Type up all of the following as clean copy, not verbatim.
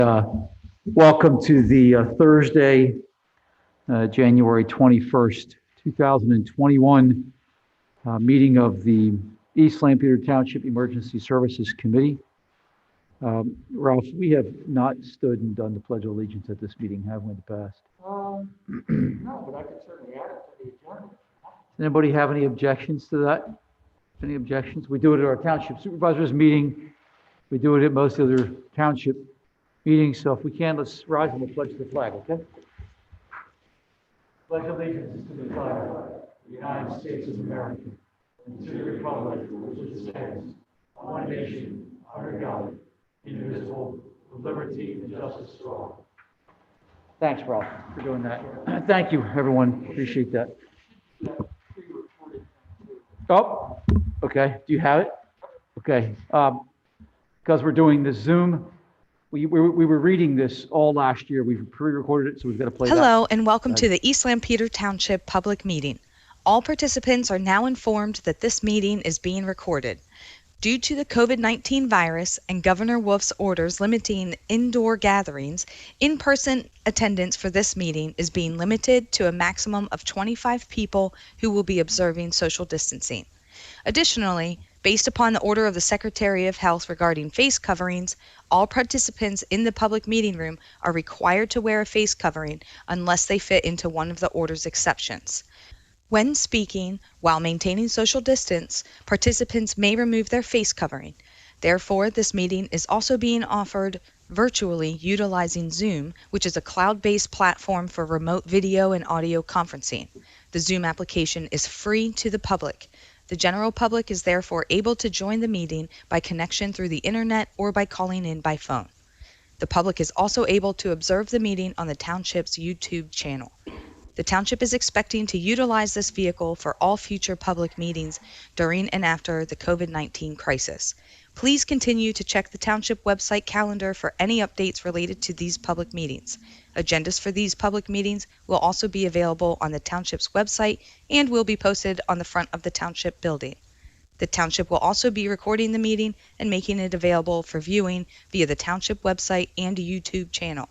Welcome to the Thursday, January 21st, 2021 meeting of the East Lampeter Township Emergency Services Committee. Ralph, we have not stood and done the Pledge of Allegiance at this meeting, have we, in the past? No, but I could certainly add it to the agenda. Does anybody have any objections to that? Any objections? We do it at our Township Supervisors meeting. We do it at most other township meetings, so if we can, let's rise and we'll pledge the flag, okay? Pledge allegiance to the flag of the United States of America and to the republic which it stands, one nation, under God, indivisible, with liberty and justice for all. Thanks, Ralph, for doing that. Thank you, everyone. Appreciate that. Oh, okay. Do you have it? Okay. Because we're doing this Zoom. We were reading this all last year. We pre-recorded it, so we've got to play that. Hello, and welcome to the East Lampeter Township public meeting. All participants are now informed that this meeting is being recorded. Due to the COVID-19 virus and Governor Wolf's orders limiting indoor gatherings, in-person attendance for this meeting is being limited to a maximum of 25 people who will be observing social distancing. Additionally, based upon the order of the Secretary of Health regarding face coverings, all participants in the public meeting room are required to wear a face covering unless they fit into one of the order's exceptions. When speaking, while maintaining social distance, participants may remove their face covering. Therefore, this meeting is also being offered virtually utilizing Zoom, which is a cloud-based platform for remote video and audio conferencing. The Zoom application is free to the public. The general public is therefore able to join the meeting by connection through the internet or by calling in by phone. The public is also able to observe the meeting on the Township's YouTube channel. The Township is expecting to utilize this vehicle for all future public meetings during and after the COVID-19 crisis. Please continue to check the Township website calendar for any updates related to these public meetings. Agendas for these public meetings will also be available on the Township's website and will be posted on the front of the Township building. The Township will also be recording the meeting and making it available for viewing via the Township website and YouTube channel.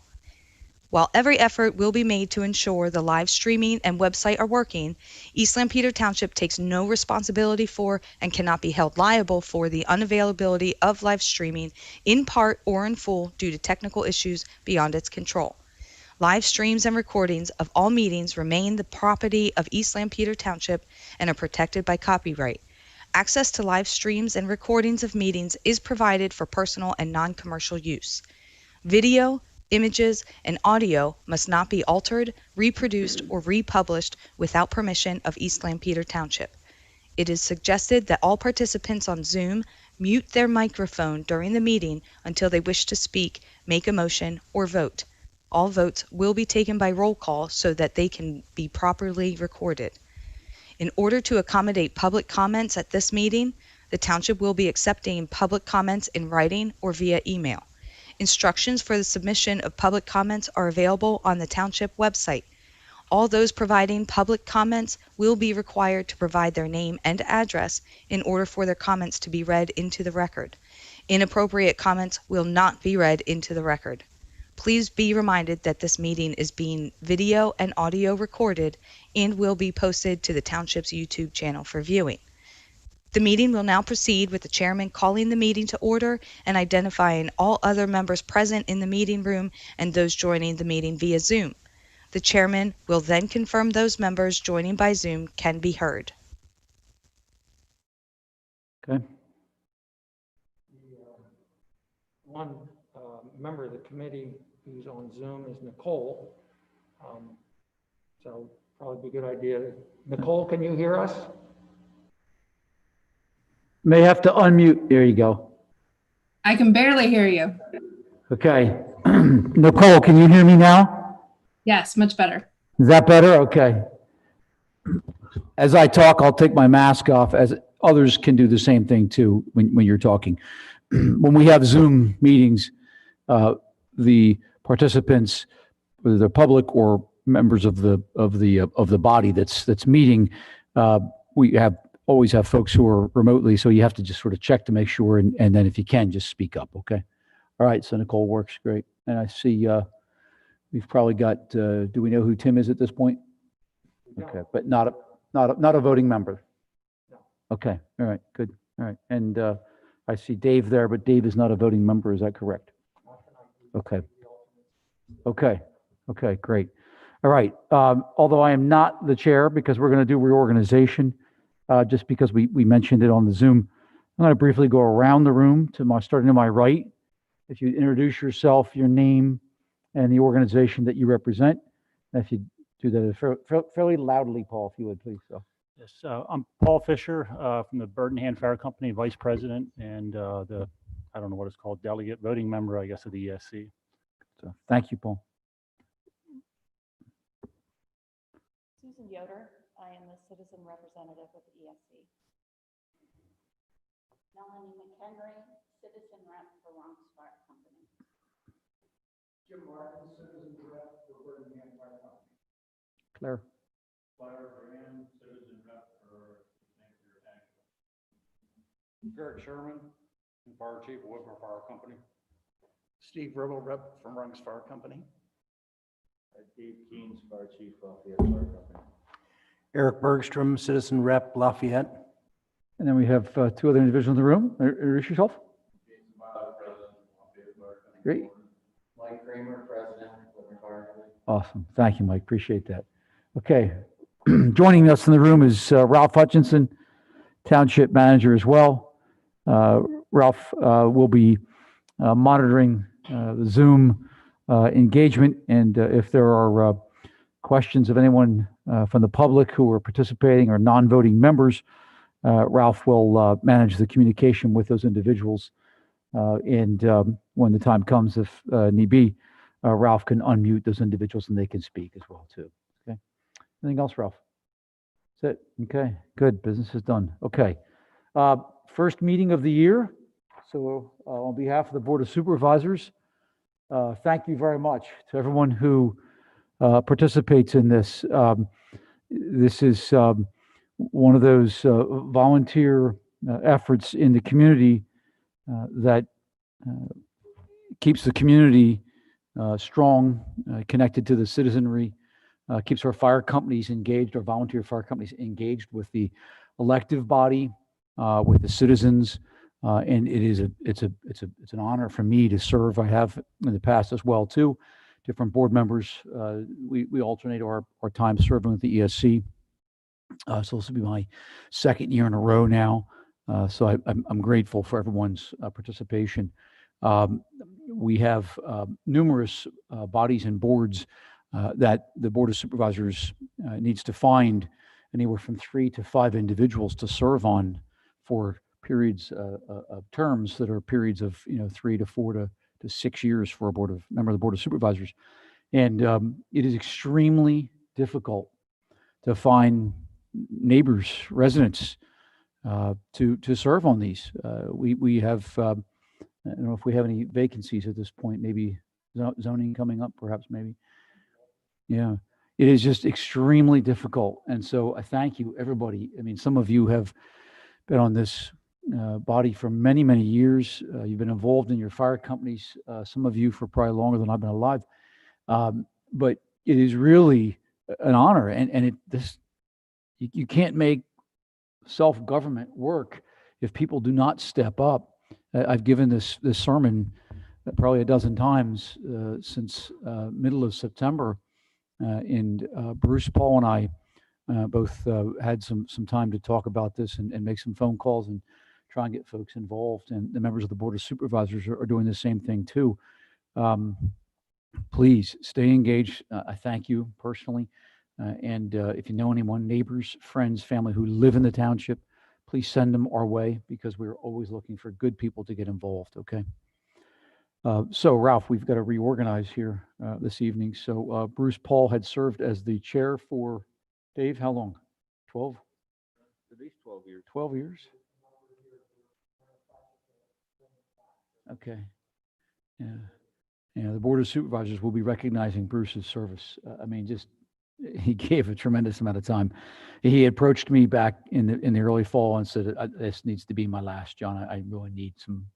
While every effort will be made to ensure the live streaming and website are working, East Lampeter Township takes no responsibility for and cannot be held liable for the unavailability of live streaming in part or in full due to technical issues beyond its control. Live streams and recordings of all meetings remain the property of East Lampeter Township and are protected by copyright. Access to live streams and recordings of meetings is provided for personal and non-commercial use. Video, images, and audio must not be altered, reproduced, or republished without permission of East Lampeter Township. It is suggested that all participants on Zoom mute their microphone during the meeting until they wish to speak, make a motion, or vote. All votes will be taken by roll call so that they can be properly recorded. In order to accommodate public comments at this meeting, the Township will be accepting public comments in writing or via email. Instructions for the submission of public comments are available on the Township website. All those providing public comments will be required to provide their name and address in order for their comments to be read into the record. Inappropriate comments will not be read into the record. Please be reminded that this meeting is being video and audio recorded and will be posted to the Township's YouTube channel for viewing. The meeting will now proceed with the chairman calling the meeting to order and identifying all other members present in the meeting room and those joining the meeting via Zoom. The chairman will then confirm those members joining by Zoom can be heard. Okay. One member of the committee who's on Zoom is Nicole. So probably be a good idea. Nicole, can you hear us? May have to unmute. There you go. I can barely hear you. Okay. Nicole, can you hear me now? Yes, much better. Is that better? Okay. As I talk, I'll take my mask off, as others can do the same thing too when you're talking. When we have Zoom meetings, the participants, whether they're public or members of the body that's meeting, we always have folks who are remotely, so you have to just sort of check to make sure, and then if you can, just speak up, okay? All right, so Nicole works great. And I see we've probably got, do we know who Tim is at this point? We don't- Okay, but not a voting member? No. Okay, all right, good, all right. And I see Dave there, but Dave is not a voting member, is that correct? not tonight. We Okay. do the alternates. Okay, great. All right, although I am not the chair because we're going to do reorganization, just because we mentioned it on the Zoom, I'm going to briefly go around the room starting to my right. If you introduce yourself, your name, and the organization that you represent. And if you do that fairly loudly, Paul, if you would, please. So. Yes, I'm Paul Fisher from the Bird and Hand Fire Company, Vice President, and I don't know what it's called, delegate voting member, I guess, of the ESC. So, thank you, Paul. Susan Yoder. I am the citizen representative with the ESC. Melanie McHenry, citizen rep for Ronks Fire Company. Jim Martin, citizen rep for Bird and Hand Fire Company. Claire. Claire Graham, citizen rep for St. Peter Township. Eric Sherman, Fire Chief of Whitmer Fire Company. Steve Ribble, rep from Runks Fire Company. Dave Keynes, Fire Chief, Lafayette Fire Company. Eric Bergstrom, citizen rep, Lafayette. And then we have two other individuals in the room. Introduce yourself. Jason Bauer, President, Lafayette Fire Company. Great. Mike Kramer, President, Whitmer Fire Company. Awesome. Thank you, Mike. Appreciate that. Okay. Joining us in the room is Ralph Hutchinson, Township Manager as well. Ralph will be monitoring the Zoom engagement, and if there are questions of anyone from the public who are participating or non-voting members, Ralph will manage the communication with those individuals. And when the time comes, if need be, Ralph can unmute those individuals and they can speak as well too. Okay. Anything else, Ralph? That's it. Okay. Good. Business is done. Okay. First meeting of the year. So on behalf of the Board of Supervisors, thank you very much to everyone who participates in this. This is one of those volunteer efforts in the community that keeps the community strong, connected to the citizenry, keeps our fire companies engaged, our volunteer fire companies engaged with the elective body, with the citizens. And it's an honor for me to serve. I have in the past as well too. Different board members. We alternate our time serving with the ESC. So this will be my second year in a row now. So I'm grateful for everyone's participation. We have numerous bodies and boards that the Board of Supervisors needs to find anywhere from 3 to 5 individuals to serve on for periods of terms that are periods of 3 to 4 to 6 years for a member of the Board of Supervisors. And it is extremely difficult to find neighbors, residents to serve on these. We have, I don't know if we have any vacancies at this point, maybe zoning coming up, perhaps, maybe. Yeah, it is just extremely difficult. And so I thank you, everybody. I mean, some of you have been on this body for many, many years. You've been involved in your fire companies, some of you for probably longer than I've been alive. But it is really an honor. And you can't make self-government work if people do not step up. I've given this sermon probably a dozen times since middle of September. And Bruce, Paul, and I both had some time to talk about this and make some phone calls and try and get folks involved. And the members of the Board of Supervisors are doing the same thing too. Please stay engaged. I thank you personally. And if you know anyone, neighbors, friends, family who live in the township, please send them our way because we're always looking for good people to get involved, okay? So Ralph, we've got to reorganize here this evening. So Bruce Paul had served as the chair for, Dave, how long? 12? At least 12 years. 12 years? Okay. Yeah. Yeah, the Board of Supervisors will be recognizing Bruce's service. I mean, just he gave a tremendous amount of time. He approached me back in the early fall and said, "This needs to be my last, John. I really need some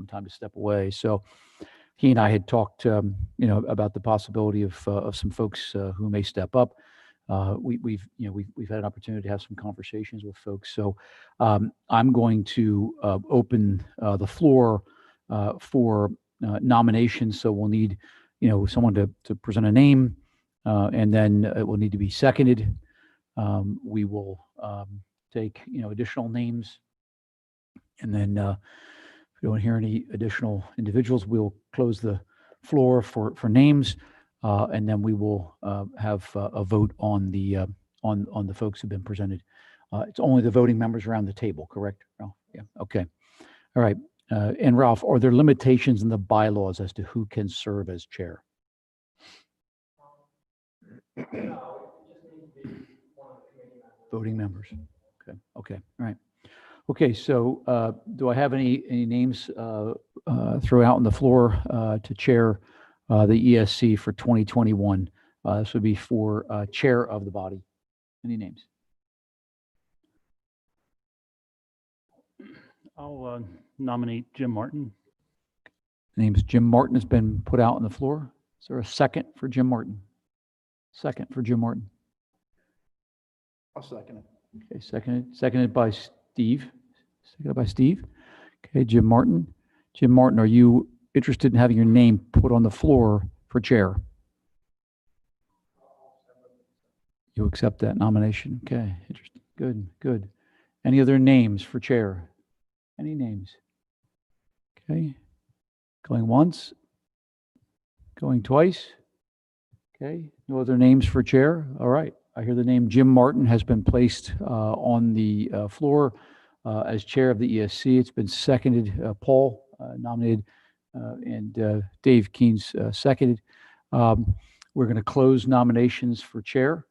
time to step away." So he and I had talked, about the possibility of some folks who may step up. We've had an opportunity to have some conversations with folks. So I'm going to open the floor for nominations. So we'll need, someone to present a name, and then it will need to be seconded. We will take, additional names, and then if we don't hear any additional individuals, we'll close the floor for names, and then we will have a vote on the folks who've been presented. It's only the voting members around the table, correct, Ralph? Yeah. Okay. All right. And Ralph, are there limitations in the bylaws as to who can serve as chair? Voting members. Okay. Okay. All right. Okay. So do I have any names throughout on the floor to chair the ESC for 2021? This would be for chair of the body. Any names? I'll nominate Jim Martin. The name's Jim Martin has been put out on the floor. Is there a second for Jim Martin? Second for Jim Martin. I'll second it. Okay, seconded by Steve. Seconded by Steve. Okay, Jim Martin. Jim Martin, are you interested in having your name put on the floor for chair? You accept that nomination? Okay, interesting. Good, good. Any other names for chair? Any names? Okay. Going once. Going twice. Okay. No other names for chair? All right. I hear the name Jim Martin has been placed on the floor as chair of the ESC. It's been seconded. Paul nominated and Dave Keenes seconded. We're going to close nominations for chair.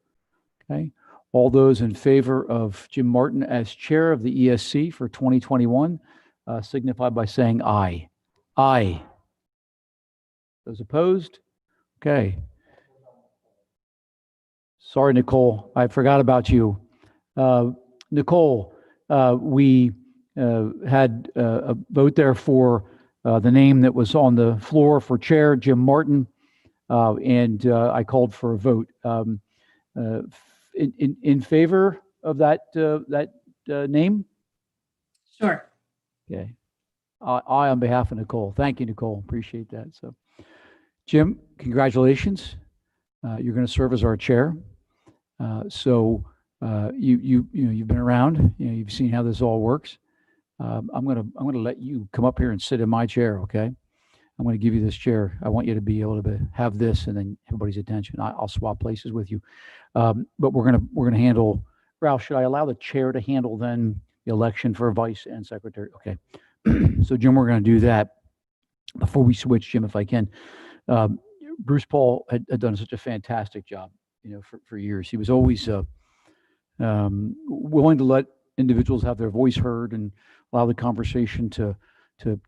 Okay. All those in favor of Jim Martin as chair of the ESC for 2021 signify by saying aye. Aye. Those opposed? Okay. Sorry, Nicole, I forgot about you. Nicole, we had a vote there for the name that was on the floor for chair, Jim Martin, and I called for a vote. In favor of that name? Sure. Okay. I on behalf of Nicole. Thank you, Nicole. Appreciate that. So, Jim, congratulations. You're going to serve as our chair. So you've been around. You've seen how this all works. I'm going to let you come up here and sit in my chair. Okay. I'm going to give you this chair. I want you to be able to have this, and then everybody's attention. I'll swap places with you. But we're going to handle. Ralph, should I allow the chair to handle then the election for vice and secretary? Okay. So Jim, we're going to do that. Before we switch, Jim, if I can, Bruce Paul had done such a fantastic job, for years. He was always willing to let individuals have their voice heard and allow the conversation to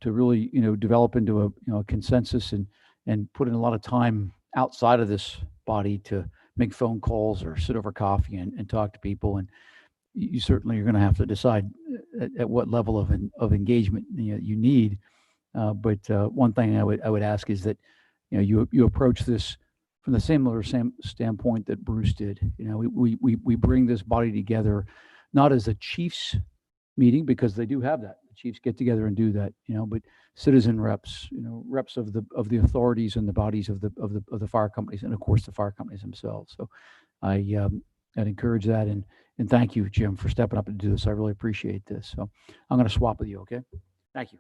really, develop into a consensus and put in a lot of time outside of this body to make phone calls or sit over coffee and talk to people. And you certainly are going to have to decide at what level of engagement you need. But one thing I would ask is that you approach this from the same standpoint that Bruce did. We bring this body together not as a chiefs meeting, because they do have that. The chiefs get together and do that, but citizen reps, reps of the authorities and the bodies of the fire companies, and of course the fire companies themselves. So I'd encourage that, and thank you, Jim, for stepping up to do this. I really appreciate this. So I'm going to swap with you. Okay. Thank you.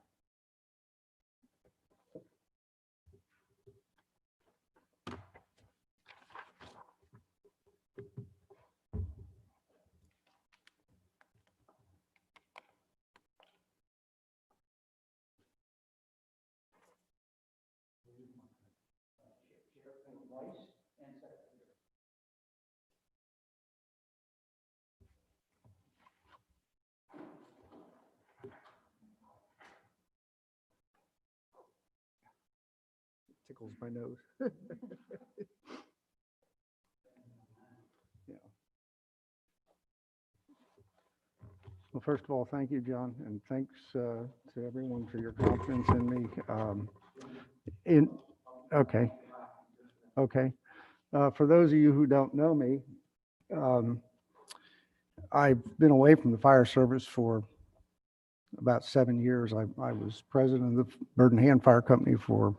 Tickles my nose. Yeah. Well, first of all, thank you, John, and thanks to everyone for your confidence in me. Okay. Okay. For those of you who don't know me, I've been away from the fire service for about 7 years. I was president of the Bird and Hand Fire Company for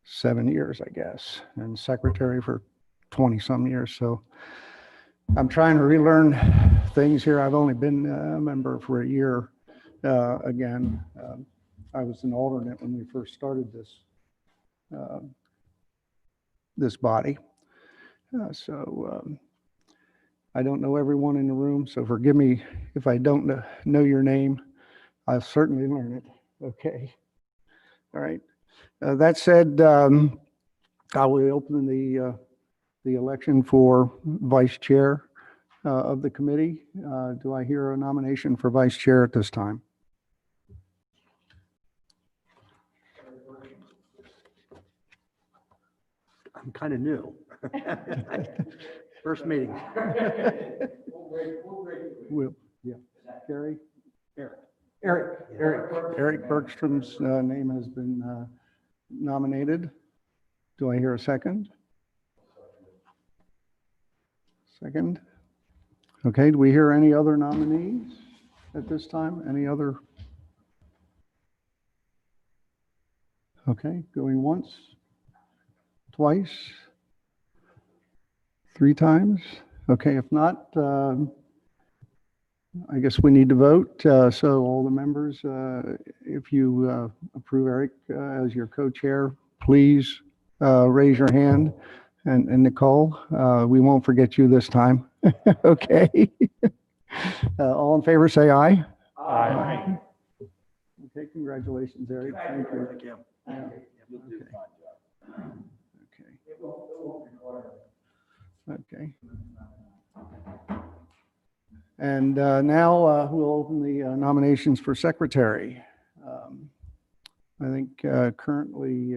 7 years, I guess, and secretary for 20 some years. So I'm trying to relearn things here. I've only been a member for a year again. I was an alternate when we first started this body. I don't know everyone in the room, so forgive me if I don't know your name. I'll certainly learn it. Okay. All right. That said, I will open the election for vice chair of the committee. Do I hear a nomination for vice chair at this time? I'm kind of new. First meeting. Will, yeah. Gary? Eric Bergstrom's name has been nominated. Do I hear a second? Second. Okay, do we hear any other nominees at this time? Any other? Okay, going once, twice, 3 times? Okay, if not, I guess we need to vote. So all the members, if you approve Eric as your co-chair, please raise your hand. And Nicole, we won't forget you this time. Okay. All in favor, say aye. Aye. Okay, congratulations, Eric. Thank you. Thank you. Yeah. You'll do a fine job. Okay. It won't require. Okay. And now we'll open the nominations for secretary. I think currently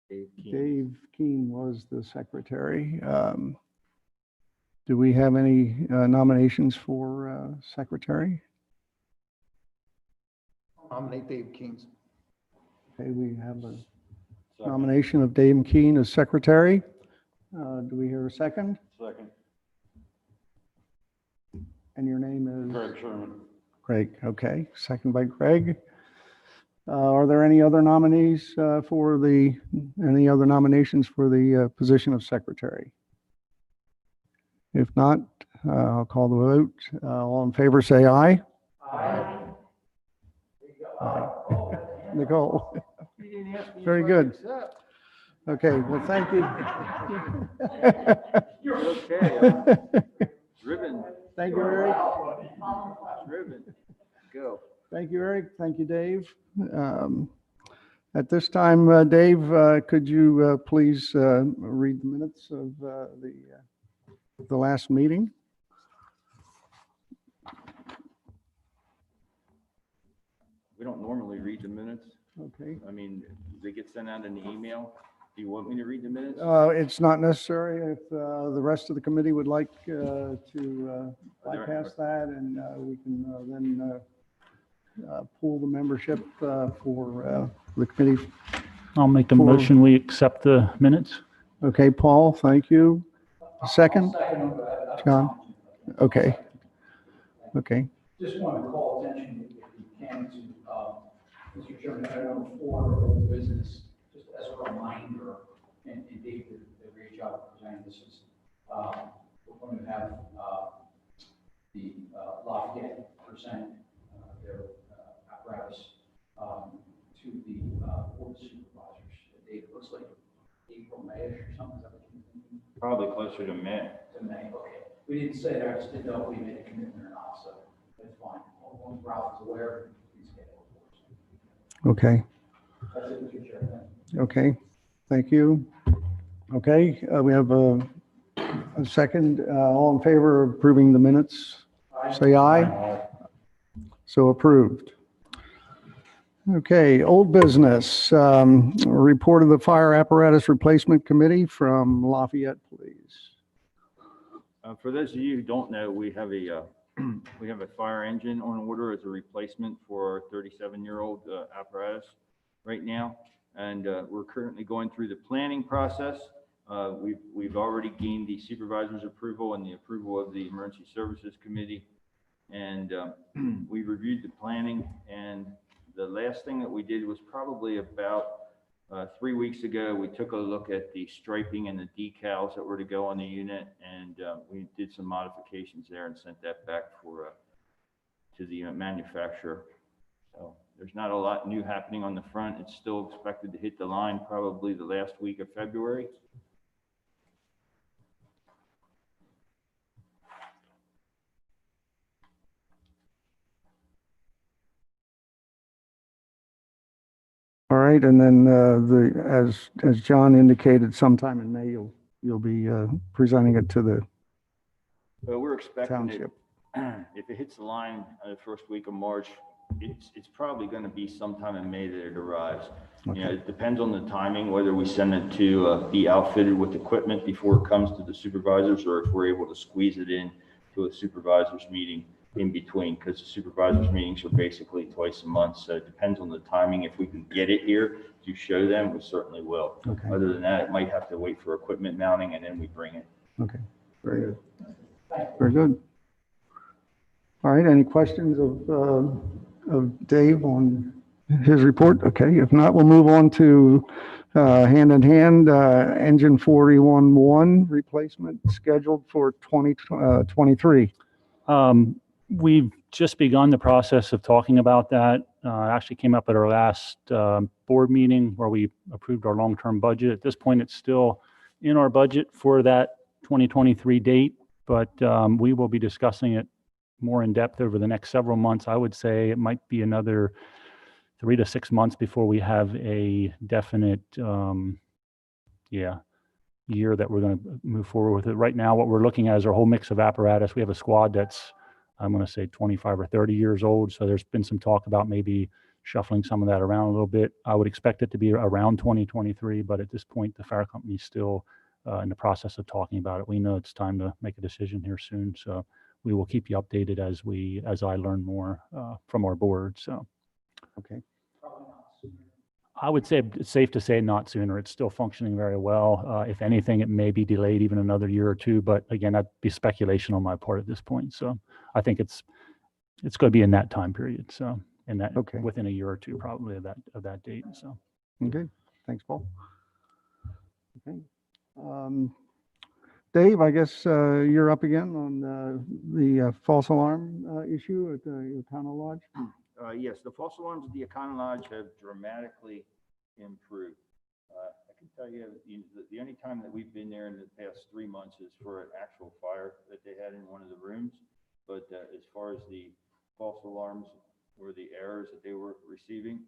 Dave Keene was the secretary. Do we have any nominations for secretary? Nominate Dave Keynes. Okay, we have a nomination of Dave Keene as secretary. Do we hear a second? Second. And your name is? Greg Sherman. Craig, okay. Second by Craig. Are there any other nominees any other nominations for the position of secretary? If not, I'll call the vote. All in favor, say aye. Aye. Aye. Nicole. Very good. Okay, well, thank you. You're okay. Driven. Thank you, Eric. Driven. Go. Thank you, Eric. Thank you, Dave. At this time, Dave, could you please read the minutes of the last meeting? We don't normally read the minutes. Okay. I mean, they get sent out in the email. Do you want me to read the minutes? It's not necessary. If the rest of the committee would like to bypass that, and we can then pull the membership for the committee. I'll make the motion. We accept the minutes. Okay, Paul, thank you. Second? John? Okay. Okay. Just want to call attention, if you can, to Mr. Chairman, item number 4, old business, just as a reminder, and Dave did a great job presenting this. We're going to have the Lafayette present their apparatus to the board of supervisors. Dave, it looks like April, May-ish or something. Is that what you're thinking? Probably closer to May. To May, okay. We didn't say that, I just didn't know if we made a commitment or not, so that's fine. Once Ralph is aware, please get it. Okay. That's it, Mr. Chairman. Okay. Thank you. Okay, we have a second. All in favor of approving the minutes? Say aye. So approved. Okay, old business. Report of the Fire Apparatus Replacement Committee from Lafayette, please. For those of you who don't know, we have a we have a fire engine on order as a replacement for our 37-year-old apparatus right now. And we're currently going through the planning process. We've already gained the supervisor's approval and the approval of the Emergency Services Committee. And we reviewed the planning, and the last thing that we did was probably about 3 weeks ago. We took a look at the striping and the decals that were to go on the unit, and we did some modifications there and sent that back to the manufacturer. So there's not a lot new happening on the front. It's still expected to hit the line probably the last week of February. All right, and then as John indicated, sometime in May, you'll be presenting it to the But we're expecting it, township. if it hits the line the first week of March, it's probably going to be sometime in May that it arrives. You know, Okay. it depends on the timing, whether we send it to be outfitted with equipment before it comes to the supervisors, or if we're able to squeeze it in to a supervisors meeting in between, because the supervisors meetings are basically twice a month. So it depends on the timing. If we can get it here to show them, we certainly will. Okay. Other than that, it might have to wait for equipment mounting and then we bring it. Okay, very good. Very good. All right, any questions of Dave on his report? Okay, if not, we'll move on to hand in hand, engine 411 replacement scheduled for 2023. We've just begun the process of talking about that. It actually came up at our last board meeting where we approved our long-term budget. At this point, it's still in our budget for that 2023 date, but we will be discussing it more in depth over the next several months. I would say it might be another 3 to 6 months before we have a definite, year that we're going to move forward with it. Right now, what we're looking at is our whole mix of apparatus. We have a squad that's, I'm going to say 25 or 30 years old. So there's been some talk about maybe shuffling some of that around a little bit. I would expect it to be around 2023, but at this point, the fire company is still in the process of talking about it. We know it's time to make a decision here soon. So we will keep you updated as I learn more from our board. So Okay. I would say it's safe to say not sooner. It's still functioning very well. If anything, it may be delayed even another year or two, but again, that'd be speculation on my part at this point. So I think it's going to be in that time period. So in that, Okay. within a year or two, probably of that date. So. Okay, thanks, Paul. Okay. Dave, I guess you're up again on the false alarm issue at the Econo Lodge. Yes, the false alarms at the Econo Lodge have dramatically improved. I can tell you, the only time that we've been there in the past 3 months is for an actual fire that they had in one of the rooms. But as far as the false alarms or the errors that they were receiving,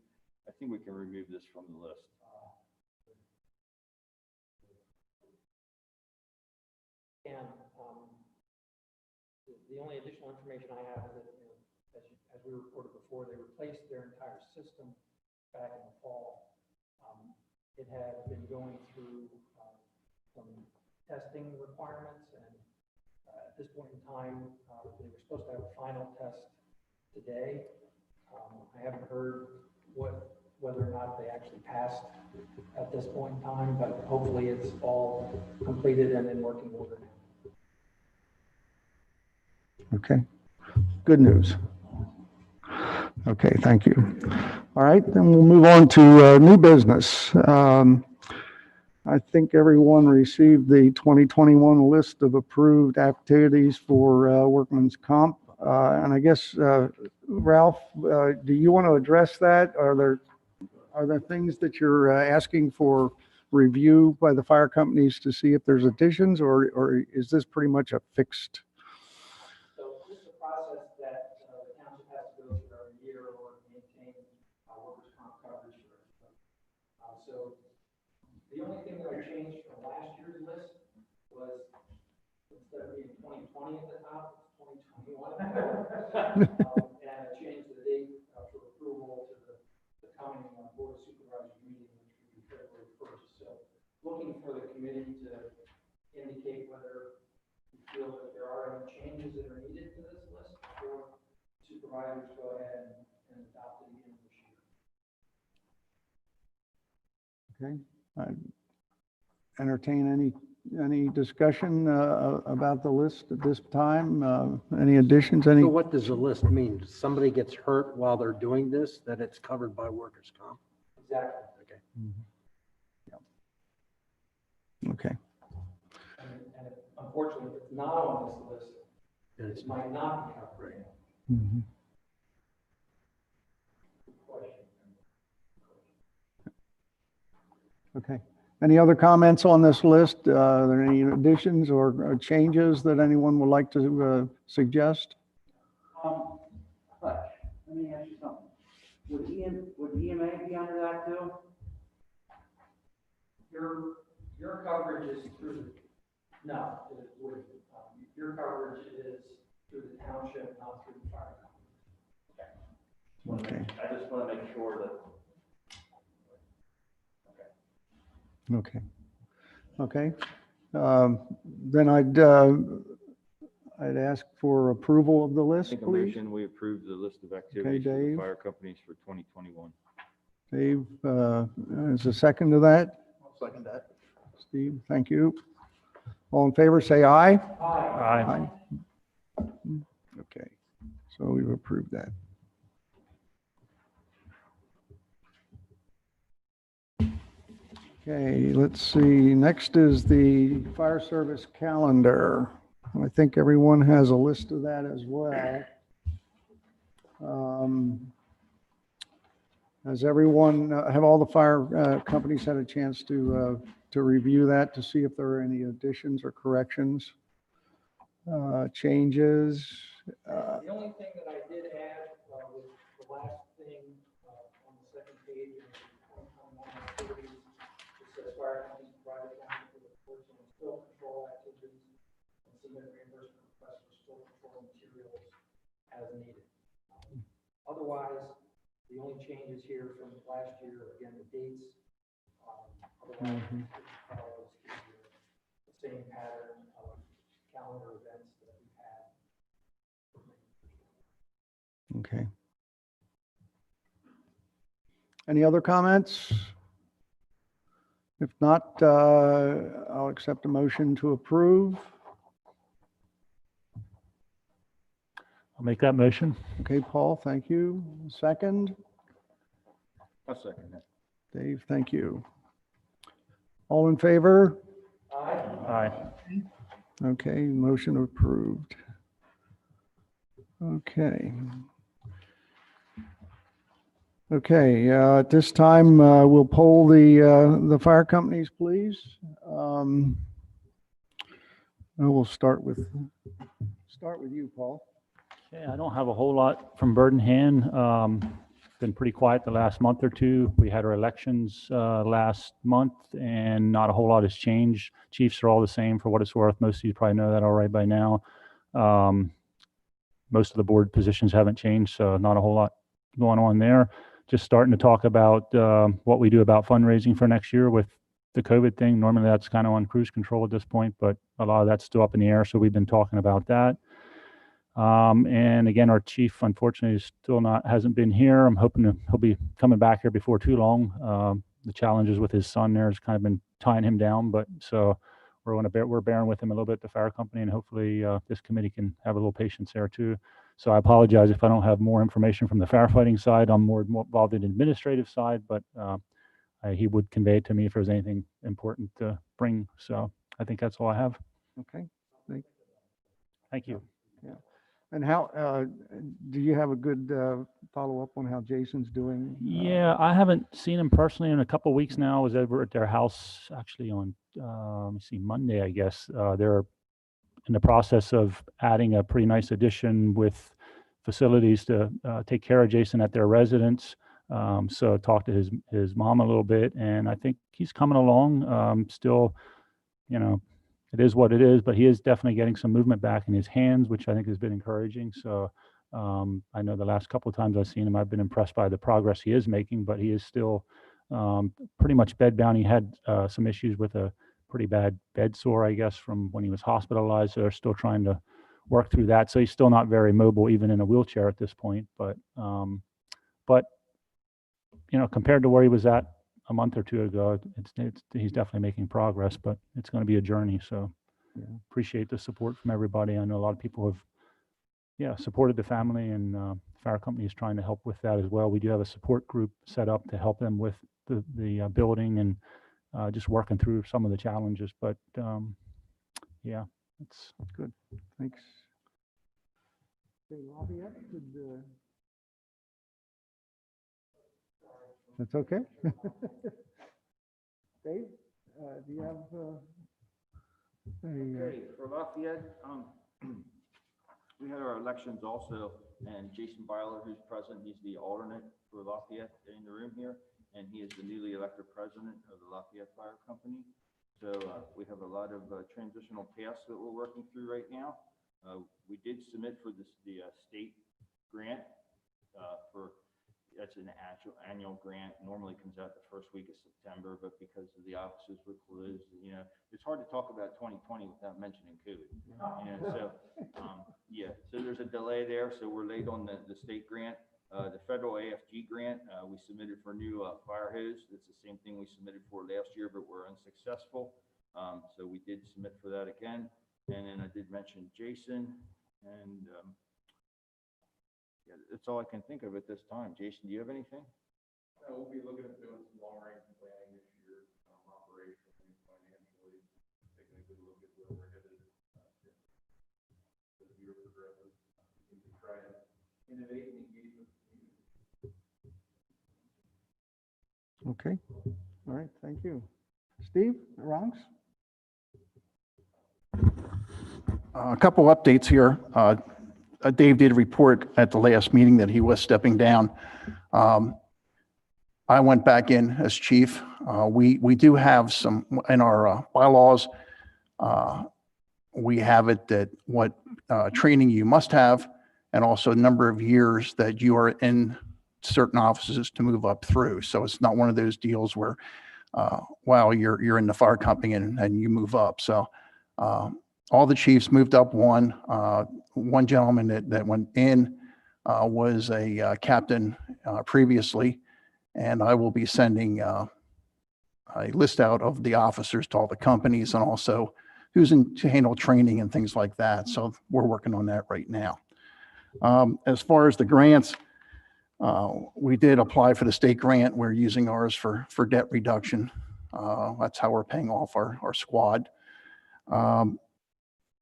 I think we can remove this from the list. And the only additional information I have is that, as we reported before, they replaced their entire system back in the fall. It had been going through some testing requirements, and at this point in time, they were supposed to have a final test today. I haven't heard whether or not they actually passed at this point in time, but hopefully it's all completed and in working order now. Okay, good news. Okay, thank you. All right, then we'll move on to new business. I think everyone received the 2021 list of approved activities for workman's comp. And I guess, Ralph, do you want to address that? Are there things that you're asking for review by the fire companies to see if there's additions, or is this pretty much a fixed? So this is a process that the township has to go through every year in order to maintain workers' comp coverage. So the only thing that I changed from last year's list was, instead of being 2020 at the top, it's 2021. And I changed the date for approval to the coming Board of Supervisors meeting, which would be February 1st. So looking for the committee to indicate whether you feel that there are any changes that are needed to this list before supervisors go ahead and adopt it again this year. Okay. I entertain any discussion about the list at this time? Any additions, any? So what does the list mean? If somebody gets hurt while they're doing this, that it's covered by workers' comp? Exactly. Okay. Okay. And unfortunately, if it's not on this list, And it's it might not be covered. Mhm. Okay. Any other comments on this list? Are there any additions or changes that anyone would like to suggest? Hutch, let me ask you something. Would EMA be under that too? Your coverage is through, no, it wouldn't. Your coverage is through the township, not through the fire company. Okay. I just want to make sure that. Okay. Okay. Then I'd ask for approval of the list, Make a please. motion, we approve the list of activities for the Dave. fire companies for 2021. Dave, is a second to that? I'll second that. Steve, thank you. All in favor, say aye. Aye. Okay, so we've approved that. Okay, let's see. Next is the fire service calendar. I think everyone has a list of that as well. Has everyone, have all the fire companies had a chance to review that to see if there are any additions or corrections, changes? The only thing that I did add was the last thing on the second page in the 2021 activities. It says fire companies provide accounting for the reports on spill control activities and submit reimbursement requests for spill control materials as needed. Otherwise, the only changes here from last year, are, again, the dates. Otherwise, it follows the same pattern of calendar events that we've had. Okay. Any other comments? If not, I'll accept a motion to approve. I'll make that motion. Okay, Paul, thank you. Second, I'll second that. Dave, thank you. All in favor? Aye. Okay, motion approved. Okay. Okay, at this time, we'll poll the fire companies, please. We'll start with you, Paul. Okay, I don't have a whole lot from Bird in Hand. Been pretty quiet the last month or two. We had our elections last month and not a whole lot has changed. Chiefs are all the same for what it's worth. Most of you probably know that all right by now. Most of the board positions haven't changed, so not a whole lot going on there. Just starting to talk about what we do about fundraising for next year with the COVID thing. Normally that's kind of on cruise control at this point, but a lot of that's still up in the air. So we've been talking about that. And again, our chief unfortunately is hasn't been here. I'm hoping he'll be coming back here before too long. The challenges with his son there has kind of been tying him down, but so we're bearing with him a little bit, the fire company, and hopefully this committee can have a little patience there too. So I apologize if I don't have more information from the firefighting side. I'm more involved in the administrative side, but he would convey it to me if there's anything important to bring. So I think that's all I have. Okay, Thank you. and how, do you have a good follow-up on how Jason's doing? Yeah, I haven't seen him personally in a couple of weeks now. I was over at their house actually on, let me see, Monday, I guess. They're in the process of adding a pretty nice addition with facilities to take care of Jason at their residence. So talked to his mom a little bit, and I think he's coming along. Still, you know, it is what it is, but he is definitely getting some movement back in his hands, which I think has been encouraging. So I know the last couple of times I've seen him, I've been impressed by the progress he is making, but he is still pretty much bedbound. He had some issues with a pretty bad bed sore, I guess, from when he was hospitalized. So they're still trying to work through that. So he's still not very mobile, even in a wheelchair at this point. But you know, compared to where he was at a month or two ago. He's definitely making progress, but it's going to be a journey. So Yeah. appreciate the support from everybody. I know a lot of people have, supported the family, and fire company is trying to help with that as well. We do have a support group set up to help them with the building and just working through some of the challenges. But yeah, it's Good, thanks. Okay, Lafayette, that's okay? Dave, do you have Okay, for Lafayette, we had our elections also, and Jason Byler, who's present, he's the alternate for Lafayette in the room here, and he is the newly elected president of the Lafayette Fire Company. So we have a lot of transitional tasks that we're working through right now. We did submit for the state grant that's an annual grant. Normally comes out the first week of September, but because of the offices were closed, it's hard to talk about 2020 without mentioning COVID. So so there's a delay there. So we're late on the state grant. The federal AFG grant, we submitted for a new fire hose. It's the same thing we submitted for last year, but we're unsuccessful. So we did submit for that again. And then I did mention Jason, and that's all I can think of at this time. Jason, do you have anything? We'll be looking at doing some long-range planning this year, operationally, financially, taking a good look at where we're headed as the year progresses. We can try and innovate and engage with the community. okay, all right, thank you. Steve, Ronks? A couple updates here. Dave did report at the last meeting that he was stepping down. I went back in as chief. We do have some in our bylaws. We have it that what training you must have, and also a number of years that you are in certain offices to move up through. So it's not one of those deals where, you're in the fire company and you move up. So all the chiefs moved up one. One gentleman that went in was a captain previously, and I will be sending a list out of the officers to all the companies and also who's in to handle training and things like that. So we're working on that right now. As far as the grants, we did apply for the state grant. We're using ours for debt reduction. That's how we're paying off our squad.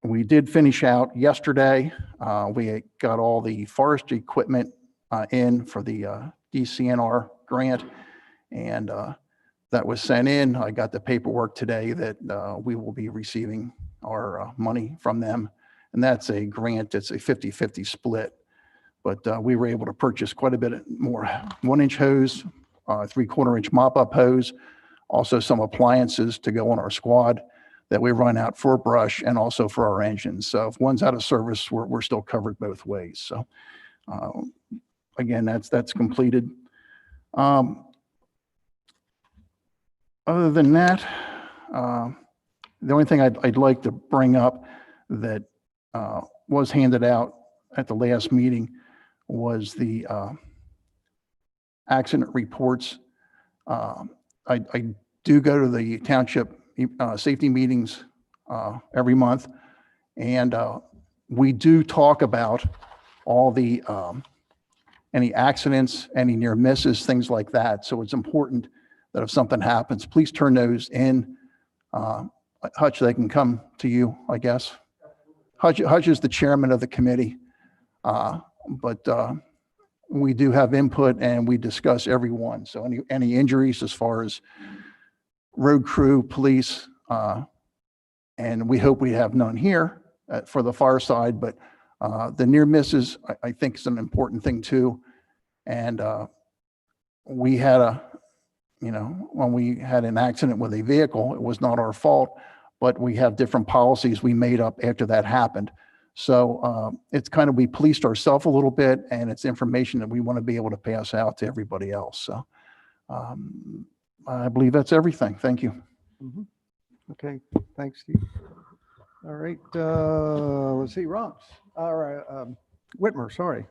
We did finish out yesterday. We got all the forestry equipment in for the DCNR grant, and that was sent in. I got the paperwork today that we will be receiving our money from them, and that's a grant. It's a 50-50 split, but we were able to purchase quite a bit more 1-inch hose, 3/4-inch mop-up hose, also some appliances to go on our squad that we run out for brush and also for our engines. So if one's out of service, we're still covered both ways. So again, that's completed. Other than that, the only thing I'd like to bring up that was handed out at the last meeting was the accident reports. I do go to the township safety meetings every month, and we do talk about all the any accidents, any near misses, things like that. So it's important that if something happens, please turn those in. Hutch, they can come to you, I guess. Hutch is the chairman of the committee, but we do have input and we discuss every one. So any injuries as far as road crew, police, and we hope we have none here for the fire side, but the near misses, I think is an important thing too. And we had when we had an accident with a vehicle, it was not our fault, but we have different policies we made up after that happened. So it's kind of, we policed ourselves a little bit, and it's information that we want to be able to pass out to everybody else. So I believe that's everything. Thank you. Mm-hmm. Okay, thanks, Steve. All right, let's see, Ross. All right, Whitmer, sorry.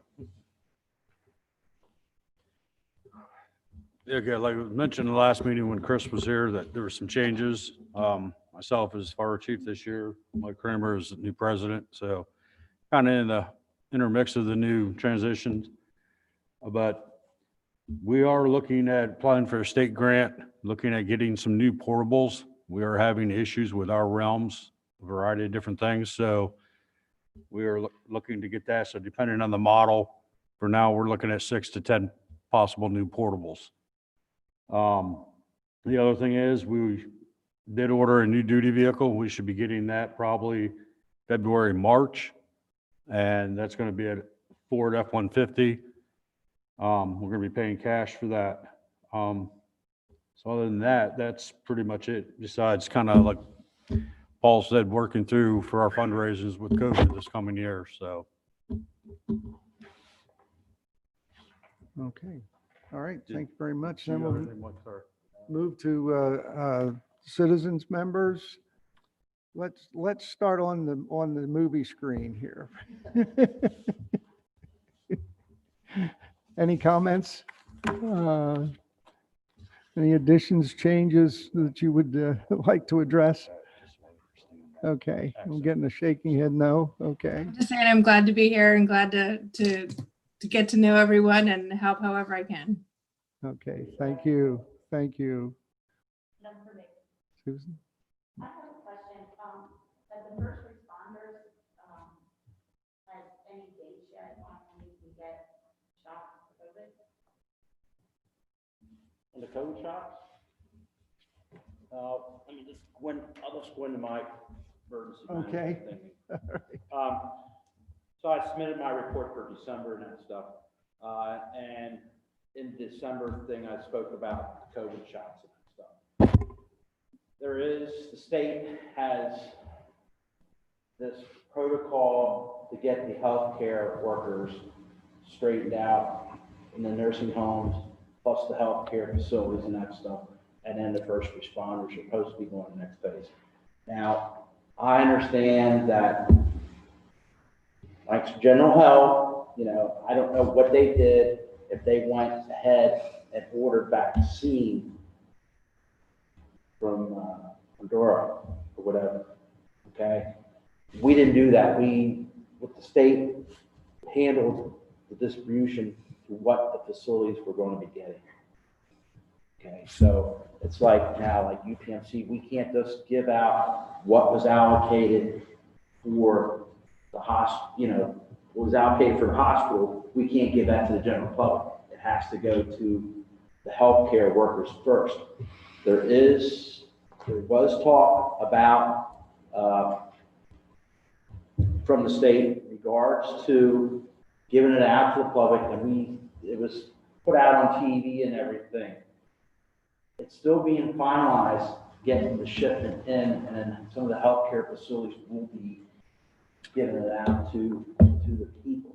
Okay, like I mentioned in the last meeting when Chris was here, that there were some changes. Myself as fire chief this year, Mike Kramer is the new president, so kind of in the intermix of the new transitions. But we are looking at applying for a state grant, looking at getting some new portables. We are having issues with our realms, a variety of different things, so we are looking to get that. So depending on the model, for now, we're looking at 6 to 10 possible new portables. The other thing is we did order a new duty vehicle. We should be getting that probably February, March. And that's going to be a Ford F-150. We're going to be paying cash for that. So other than that, that's pretty much it. Besides kind of like Paul said, working through for our fundraisers with COVID this coming year. So. Okay. All right. Thank you very much. Then we'll move to citizens members. Let's start on the movie screen here. Any comments? Any additions, changes that you would like to address? Okay, I'm getting a shaking head no. Okay. Just saying I'm glad to be here and glad to get to know everyone and help however I can. Okay, thank you. Thank you. Susan? I have a question. Have the first responders, has any dates yet on when you can get shots for COVID? And the COVID shots? Let me just I'll just go into my emergency Okay. management thing. So I submitted my report for December and that stuff. And in December thing, I spoke about COVID shots and that stuff. The state has this protocol to get the healthcare workers straightened out in the nursing homes, plus the healthcare facilities and that stuff. And then the first responders are supposed to be going to the next phase. Now, I understand that, like general health, I don't know what they did, if they went ahead and ordered vaccine from Pandora or whatever, okay? We didn't do that. With the state, handled the distribution to what the facilities were going to be getting. Okay, so it's like now, like UPMC, we can't just give out what was allocated for the hospital, what was allocated for the hospital, we can't give that to the general public. It has to go to the healthcare workers first. There was talk about, from the state in regards to giving it out to the public, and it was put out on TV and everything. It's still being finalized, getting the shipment in, and then some of the healthcare facilities will be giving it out to the people.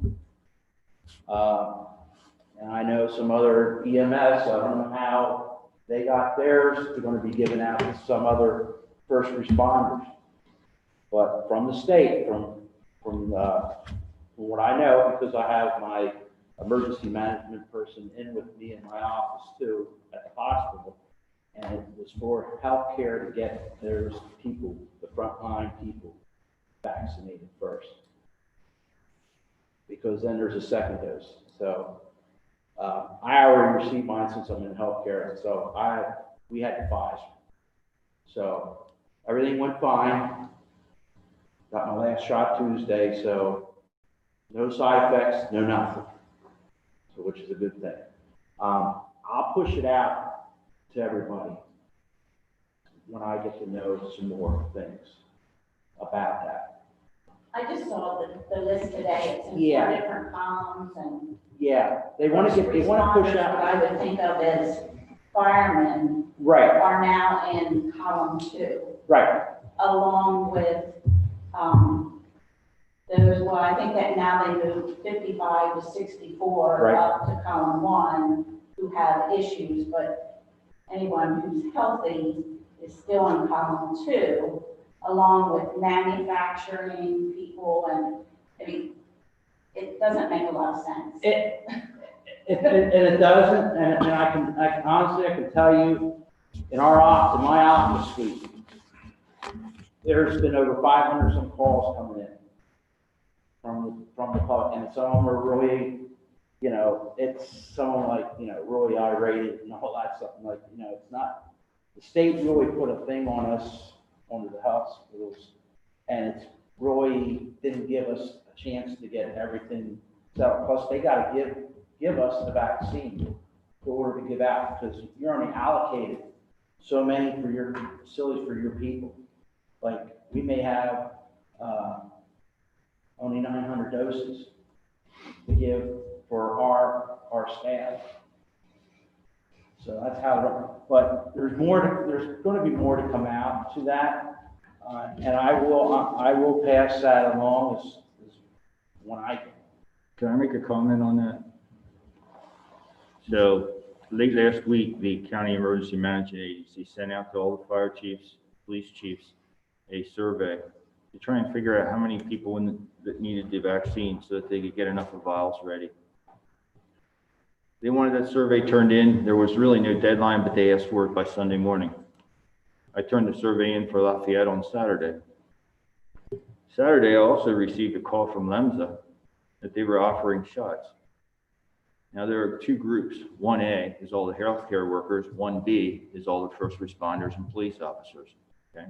And I know some other EMS, I don't know how they got theirs, they're going to be given out to some other first responders. But from the state, from what I know, because I have my emergency management person in with me in my office too at the hospital, and it was for healthcare to get those people, the frontline people, vaccinated first, because then there's a second dose. So I already received mine since I'm in healthcare, so we had Pfizer. So everything went fine. Got my last shot Tuesday, so no side effects, no nothing. So which is a good thing. I'll push it out to everybody when I get to know some more things about that. I just saw the list today. It's in Yeah. 4 different columns and. Yeah, they want to push Responders, out. what I would think of as firemen Right, are now in column 2, right, along with, well, I think that now they moved 55 to 64 Right. up to column 1 who have issues, but anyone who's healthy is still in column 2, along with manufacturing people, and I mean, it doesn't make a lot of sense. And it doesn't, and I can honestly, I can tell you, in my office suite, there's been over 500 some calls coming in from the public, and some of them are really, you know, it's someone like, you know, really irate and all that stuff, like, you know, it's not, the state really put a thing on us, under the House rules, and it's really didn't give us a chance to get everything settled. Plus, they got to give us the vaccine in order to give out, because you're only allocated so many for your facilities for your people. Like, we may have only 900 doses to give for our staff. So that's how it runs. But there's going to be more to come out to that, and I will pass that along as when I can. Can I make a comment on that? So late last week, the County Emergency Management Agency sent out to all the fire chiefs, police chiefs, a survey to try and figure out how many people that needed the vaccine so that they could get enough vials ready. They wanted that survey turned in. There was really no deadline, but they asked for it by Sunday morning. I turned the survey in for Lafayette on Saturday. Saturday, I also received a call from LEMSA that they were offering shots. Now, there are two groups. 1A is all the healthcare workers. 1B is all the first responders and police officers. Okay.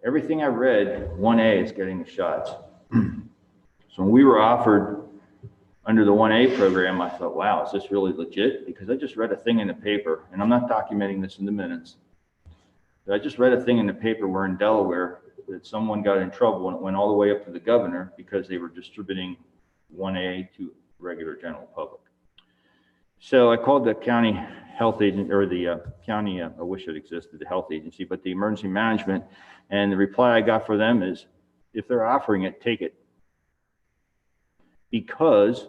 Everything I read, 1A is getting the shots. So when we were offered under the 1A program, I thought, wow, is this really legit? Because I just read a thing in the paper, and I'm not documenting this in the minutes, but I just read a thing in the paper where in Delaware that someone got in trouble and it went all the way up to the governor because they were distributing 1A to regular general public. So I called the county health agent, or the county, I wish it existed, the health agency, but the emergency management, and the reply I got for them is, if they're offering it, take it. Because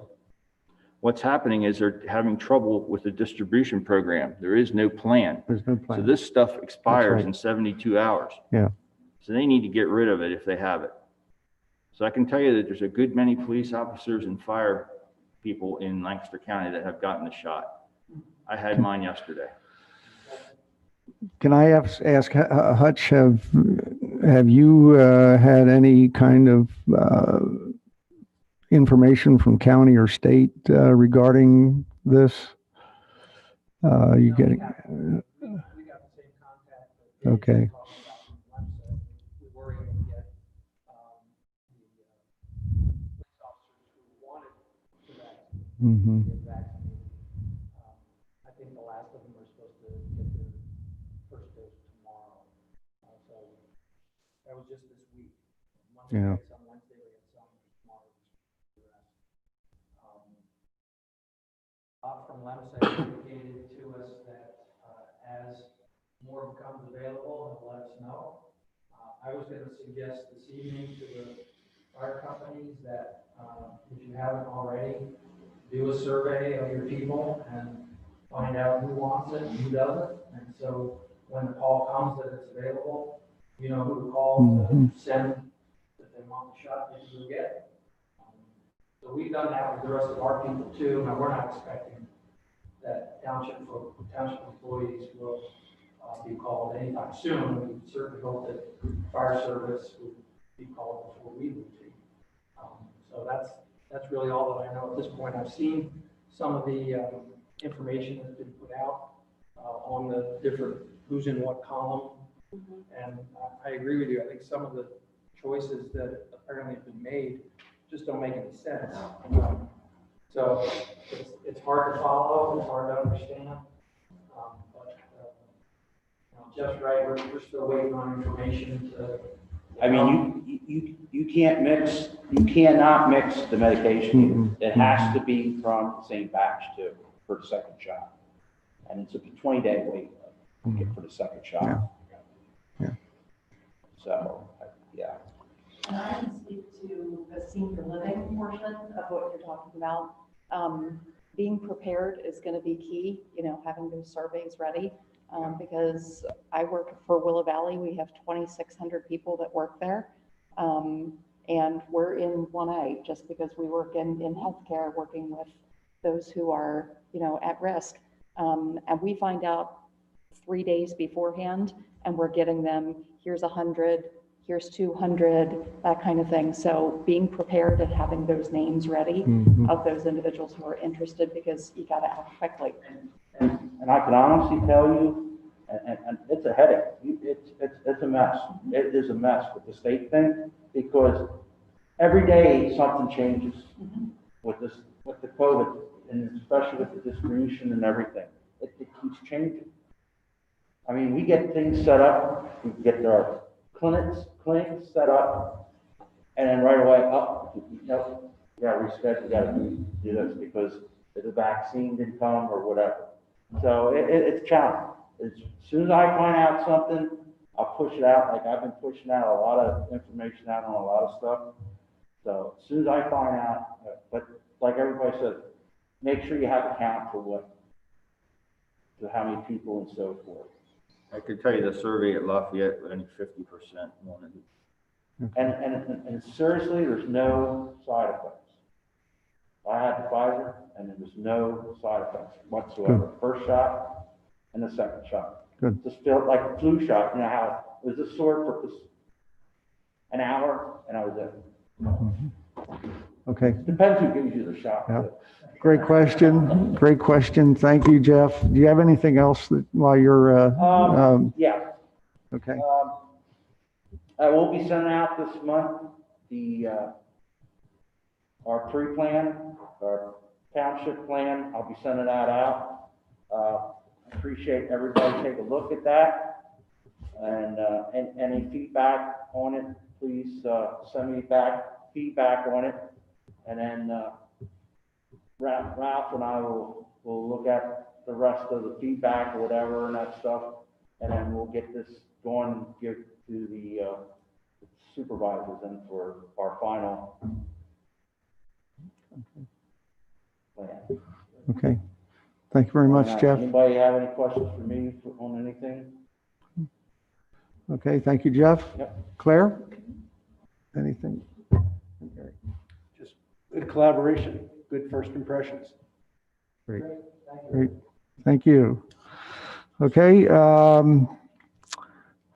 what's happening is they're having trouble with the distribution program. There is no plan. There's no plan. So this stuff expires right. in 72 hours. Yeah. So they need to get rid of it if they have it. So I can tell you that there's a good many police officers and fire people in Lancaster County that have gotten the shot. I had mine yesterday. Can I ask Hutch, have you had any kind of information from county or state regarding this? You getting? We got the same contact. That Okay. we were able to get the police officers who wanted to Mm-hmm. get vaccinated. I think the last of them are supposed to get their first dose tomorrow. So that was just this week. Monday, Yeah. some Wednesday, we had some tomorrow. From LEMSA indicated to us that as more becomes available, they'll let us know. I was going to suggest this evening to the fire companies that if you haven't already, do a survey of your people and find out who wants it and who doesn't. And so when the call comes that it's available, you know who to call to send that they want the shot, they can go get it. So we've done that with the rest of our people too. Now, we're not expecting that township employees will be called anytime soon. We certainly hope that fire service would be called before we would be. So that's really all that I know at this point. I've seen some of the information that's been put out on the different who's in what column. And I agree with you. I think some of the choices that apparently have been made just don't make any sense. So it's hard to follow, it's hard to understand. But Jeff's right, we're still waiting on information to. I mean, you cannot mix the medication. It has to be from the same batch too, for the second shot. And it's a 20-day wait for the second shot. Yeah. So, yeah. And I can speak to the senior living portion of what you're talking about. Being prepared is going to be key, having those surveys ready. Because I work for Willow Valley, we have 2,600 people that work there. And we're in 1A just because we work in healthcare, working with those who are, at risk. And we find out 3 days beforehand, and we're getting them, here's 100, here's 200, that kind of thing. So being prepared and having those names ready of those individuals who are interested, because you got to act quickly. And I can honestly tell you, and it's a headache. It's a mess. It is a mess with the state thing, because every day something changes with this, with the COVID, and especially with the distribution and everything. It keeps changing. I mean, we get things set up, we get our clinics set up, and then right away, nope, we gotta reschedule, we gotta do this because the vaccine didn't come or whatever. So it's a challenge. As soon as I find out something, I'll push it out. Like I've been pushing out a lot of information out on a lot of stuff. So as soon as I find out, but like everybody said, make sure you have a count for to how many people and so forth. I could tell you the survey at Lafayette, only 50% wanted it. And seriously, there's no side effects. I had the Pfizer, and there was no side effects whatsoever. First shot and the second shot. Good. Just felt like a flu shot. You know how it was just sore for just an hour, and I was in. Okay. Depends who gives you the shot. Yeah. Great question. Great question. Thank you, Jeff. Do you have anything else that while you're, Yeah. okay. I will be sending out this month our pre-plan, our township plan. I'll be sending that out. Appreciate everybody take a look at that. And any feedback on it, please send me back feedback on it. And then Ralph and I will look at the rest of the feedback or whatever and that stuff. And then we'll get this going and give to the supervisors and for our final plan. Okay. Thank you very much, Jeff. Anybody have any questions for me on anything? Okay. Thank you, Jeff. Yep. Claire? Anything? Just good collaboration, good first impressions. Great. Great. Thank you. Okay.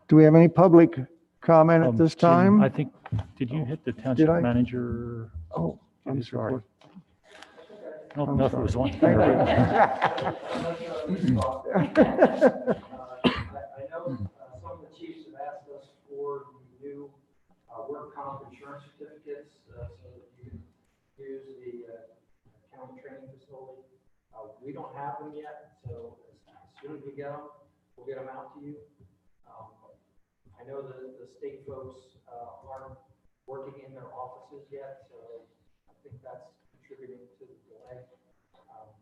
Do we have any public comment at this Jim, time? I think, did you hit the township I? manager? Oh, I'm his sorry. report? I don't I'm know if it was one. Thank you. I know some of the chiefs have asked us for the new work comp insurance certificates so that you can use the county training facility. We don't have them yet, so as soon as we get them, we'll get them out to you. I know the state folks aren't working in their offices yet, so I think that's contributing to the delay.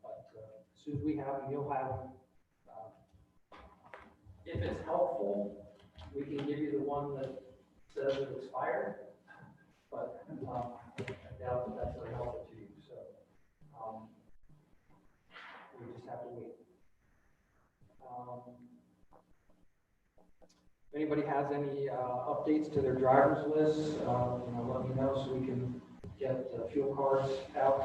But as soon as we have them, you'll have them. If it's helpful, we can give you the one that says it expired, but I doubt that that's going to help it to you. So we just have to wait. If anybody has any updates to their driver's list, let me know so we can get fuel cards out.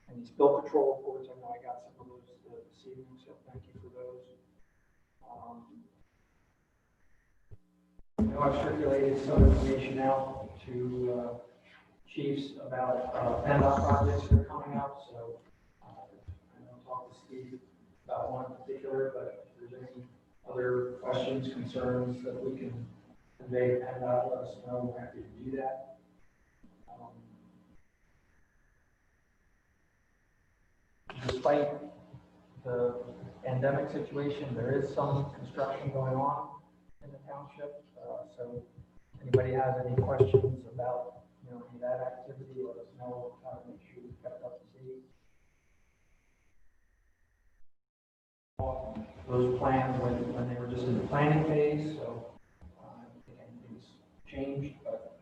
And these bill control reports, I know I got some of those this evening, so thank you for those. I know I've circulated some information out to chiefs about PennDOT projects that are coming up, so I know I talked to Steve about one in particular, but if there's any other questions, concerns that we can convey to PennDOT, let us know. We're happy to do that. Despite the pandemic situation, there is some construction going on in the township. So anybody has any questions about, any of that activity, let us know how to make sure we've kept up to date. Those plans when they were just in the planning phase, so I don't think anything's changed, but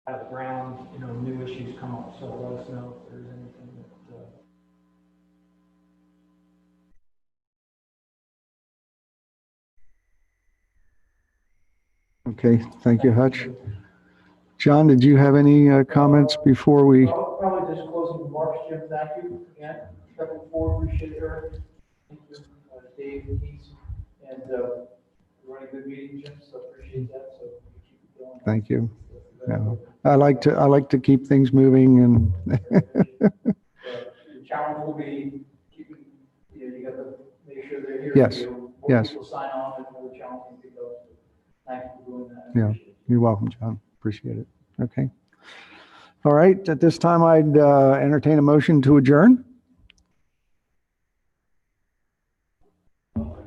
out of the ground, new issues come up, so let us know if there's anything that Okay. Thank you, Hutch. John, did you have any comments before we? Probably just closing remarks, Jim, thank you again. Looking forward, appreciate it, Eric. Thank you, Dave, Keith, and running a good meeting, Jim, so appreciate that, so we keep it going. Thank you. Yeah. I like to keep things moving and The challenge will be keeping, you got to make sure they're here. Yes, More yes. people sign on, and more challenging to go. So thank you for doing that. Yeah. Appreciate it. You're welcome, John. Appreciate it. Okay. All right. At this time, I'd entertain a motion to adjourn.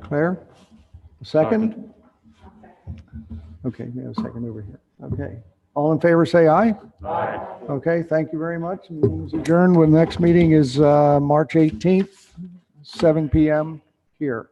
Claire? A second? Okay, we have a second over here. Okay. All in favor, say aye. Aye. Okay, thank you very much. Meeting's adjourned. The next meeting is March 18th, 7 PM here.